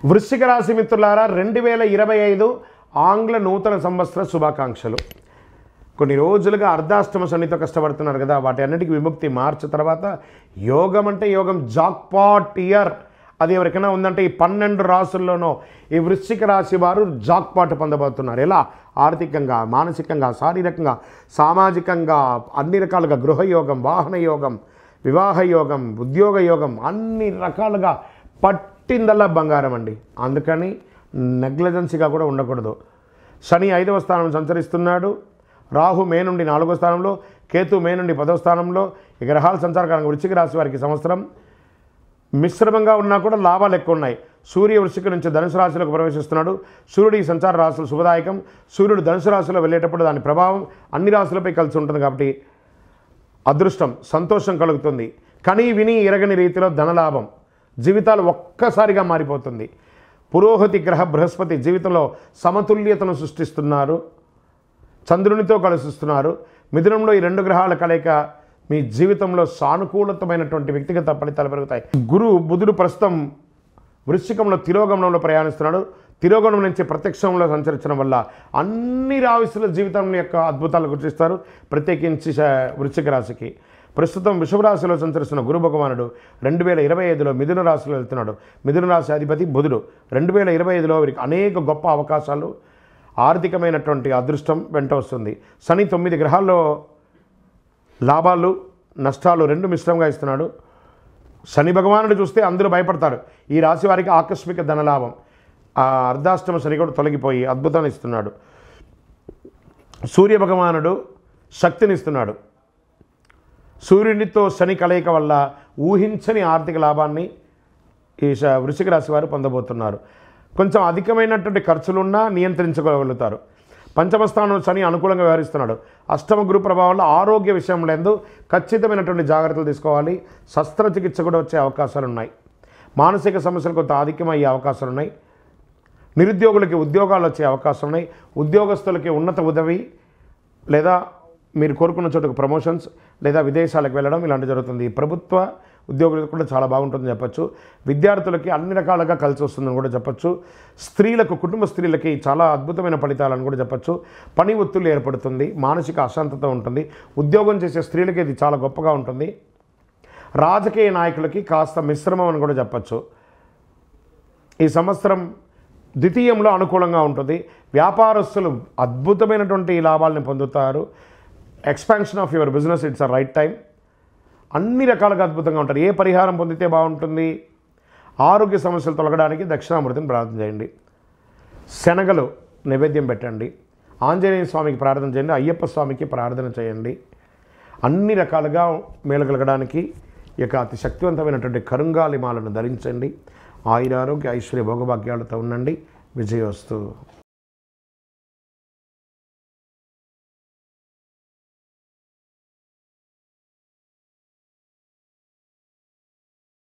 వృశ్చిక రాశి మిత్రులారా 2025 ఆంగ్ల నూతన సంవత్సర శుభాకాంక్షలు. కొన్ని రోజులుగా అర్ధాష్టమ శనితో కష్టపడుతున్నారు కదా, వాటి అన్నిటికీ విముక్తి మార్చి తర్వాత యోగం అంటే యోగం, జాక్పాట్ ఇయర్ అది ఎవరికైనా ఉందంటే ఈ 12 రాసుల్లోనూ ఈ వృశ్చిక రాశి వారు జాక్పాట్ పొందబోతున్నారు. ఎలా? ఆర్థికంగా, మానసికంగా, శారీరకంగా, సామాజికంగా, అన్ని రకాలుగా గృహయోగం, వాహన యోగం, వివాహ యోగం, ఉద్యోగ యోగం, అన్ని రకాలుగా పట్టిందల్లా బంగారం అండి. అందుకని నెగ్లిజెన్సీగా కూడా ఉండకూడదు. శని 5వ స్థానం సంచరిస్తున్నాడు. రాహు మే నుండి 4వ స్థానంలో, కేతు మే నుండి 10వ స్థానంలో. ఈ గ్రహాల సంచారకాలంగా వృశ్చిక రాశి వారికి సంవత్సరం మిశ్రమంగా ఉన్నా కూడా లాభాలు ఎక్కువ ఉన్నాయి. సూర్య వృశ్చిక నుంచి ధనుసు రాశిలోకి ప్రవేశిస్తున్నాడు. సూర్యుడు ఈ సంచార రాశులు శుభదాయకం. సూర్యుడు ధనుసు రాశిలో వెళ్ళేటప్పుడు దాని ప్రభావం అన్ని రాశులపై కలిసి ఉంటుంది కాబట్టి అదృష్టం, సంతోషం కలుగుతుంది. కని విని ఎరగని రీతిలో ధనలాభం, జీవితాలు ఒక్కసారిగా మారిపోతుంది. పురోహితి గ్రహ బృహస్పతి జీవితంలో సమతుల్యతను సృష్టిస్తున్నారు. చంద్రునితో కలుస్తున్నారు. మిథునంలో ఈ 2 గ్రహాల కలయిక మీ జీవితంలో సానుకూలతమైనటువంటి వ్యక్తిగత ఫలితాలు పెరుగుతాయి. బుధుడు ప్రస్తుతం వృశ్చికంలో తిరోగమనంలో ప్రయాణిస్తున్నాడు. తిరోగమనం నుంచి ప్రత్యక్షంలో సంచరించడం వల్ల అన్ని రాశుల జీవితం యొక్క అద్భుతాలు గుర్తిస్తారు. ప్రత్యేకించి వృశ్చిక రాశికి ప్రస్తుతం వృషభ రాశిలో సంచరిస్తున్న గురు భగవానుడు 2025లో మిథున రాశిలో వెళ్తున్నాడు. మిథున రాశి అధిపతి బుధుడు. 2025లో వీరికి అనేక గొప్ప అవకాశాలు, ఆర్థికమైనటువంటి అదృష్టం వెంట వస్తుంది. శని 9 గ్రహాల్లో లాభాలు, నష్టాలు 2 మిశ్రమంగా ఇస్తున్నాడు. శని భగవానుడు చూస్తే అందరూ భయపడతారు. ఈ రాశి వారికి ఆకస్మిక ధనలాభం, ఆ అర్ధాష్టమ శని కూడా తొలగిపోయి అద్భుతాన్ని ఇస్తున్నాడు. సూర్య భగవానుడు శక్తినిస్తున్నాడు. సూర్యునితో శని కలయిక వల్ల ఊహించని ఆర్థిక లాభాన్ని ఈ వృశ్చిక రాశి వారు పొందబోతున్నారు. కొంచెం అధికమైనటువంటి ఖర్చులున్నా నియంత్రించుకోగలుగుతారు. పంచమ స్థానంలో శని అనుకూలంగా వ్యవహరిస్తున్నాడు. అష్టమ గురు ప్రభావంలో ఆరోగ్య విషయంలో ఖచ్చితమైనటువంటి జాగ్రత్తలు తీసుకోవాలి. శస్త్రచికిత్స కూడా వచ్చే అవకాశాలు ఉన్నాయి. మానసిక సమస్యలు కొంత ఆధిక్యం అయ్యే అవకాశాలు ఉన్నాయి. నిరుద్యోగులకి ఉద్యోగాలు వచ్చే అవకాశం ఉన్నాయి. ఉద్యోగస్తులకి ఉన్నత ఉదవి లేదా మీరు కోరుకున్న చోటుకు ప్రమోషన్స్ లేదా విదేశాలకు వెళ్ళడం ఇలాంటి జరుగుతుంది. ప్రభుత్వ ఉద్యోగులకు కూడా చాలా బాగుంటుందని చెప్పచ్చు. విద్యార్థులకి అన్ని రకాలుగా కలిసి వస్తుందని కూడా చెప్పచ్చు. స్త్రీలకు, కుటుంబ స్త్రీలకి చాలా అద్భుతమైన ఫలితాలను కూడా చెప్పచ్చు. పని ఒత్తిడి ఏర్పడుతుంది, మానసిక అశాంతత ఉంటుంది. ఉద్యోగం చేసే స్త్రీలకి ఇది చాలా గొప్పగా ఉంటుంది. రాజకీయ నాయకులకి కాస్త మిశ్రమం అని కూడా చెప్పచ్చు. ఈ సంవత్సరం ద్వితీయంలో అనుకూలంగా ఉంటుంది. వ్యాపారస్తులు అద్భుతమైనటువంటి లాభాలను పొందుతారు. Expansion of your business, it's a right time. అన్ని రకాలుగా అద్భుతంగా ఉంటారు. ఏ పరిహారం పొందితే బాగుంటుంది? ఆరోగ్య సమస్యలు తొలగడానికి దక్షిణామృతిని ప్రార్థన చేయండి. శనగలు నైవేద్యం పెట్టండి. ఆంజనేయ స్వామికి ప్రార్థన చేయండి. అయ్యప్ప స్వామికి ప్రార్థన చేయండి. అన్ని రకాలుగా మేలు కలగడానికి ఈ యొక్క అతి శక్తివంతమైనటువంటి కరుంగాలి మాలను ధరించండి. ఆయురారోగ్య ఐశ్వర్య భోగభాగ్యాలతో ఉండండి. విజయోస్తు.